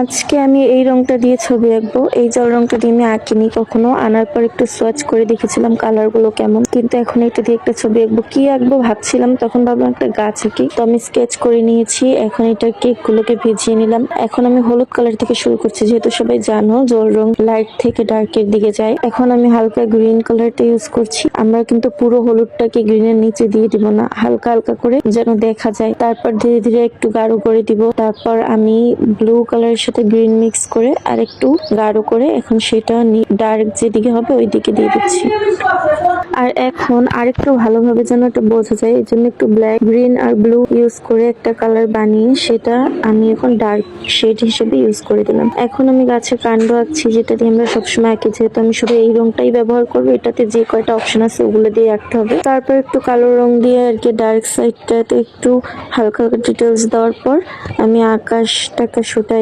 আজকে আমি এই রংটা দিয়ে ছবি আঁকবো। এই জল রংটা দিয়ে আমি আঁকিনি কখনো, আনার পর একটু সোয়াচ করে দেখেছিলাম কালার গুলো কেমন, কিন্তু এখন এটা দিয়ে একটা ছবি আঁকবো। কি আঁকবো ভাবছিলাম, তখন ভাবলাম একটা গাছ আঁকি, তো আমি স্কেচ করে নিয়েছি। এখন এটা কেক গুলোকে ভিজিয়ে নিলাম। এখন আমি হলুদ কালার থেকে শুরু করছি, যেহেতু সবাই জানো জল রং লাইট থেকে ডার্কের দিকে যায়। এখন আমি হালকা গ্রিন কালারটা ইউজ করছি। আমরা কিন্তু পুরো হলুদটাকে গ্রিনের নিচে দিয়ে দিব না, হালকা হালকা করে যেন দেখা যায়। তারপর ধীরে ধীরে একটু গাঢ় করে দিব। তারপর আমি ব্লু কালারের সাথে গ্রিন মিক্স করে আর একটু গাঢ় করে এখন সেটা ডার্ক যেদিকে হবে ওই দিকে দিয়ে দিচ্ছি। আর এখন আরেকটু ভালোভাবে যেন এটা বোঝা যায়, এই জন্য একটু ব্ল্যাক, গ্রিন আর ব্লু ইউজ করে একটা কালার বানিয়ে সেটা আমি এখন ডার্ক শেড হিসেবে ইউজ করে দিলাম। এখন আমি গাছের কাণ্ড আঁকছি, যেটা দিয়ে আমরা সবসময় আঁকি। যেহেতু আমি শুধু এই রংটাই ব্যবহার করবো, এটাতে যে কয়টা অপশন আছে ওগুলো দিয়ে আঁকতে হবে। তারপর একটু কালো রং দিয়ে আর কি ডার্ক সাইডটাতে একটু হালকা হালকা ডিটেলস দেওয়ার পর আমি আকাশ টাকাশ ওটা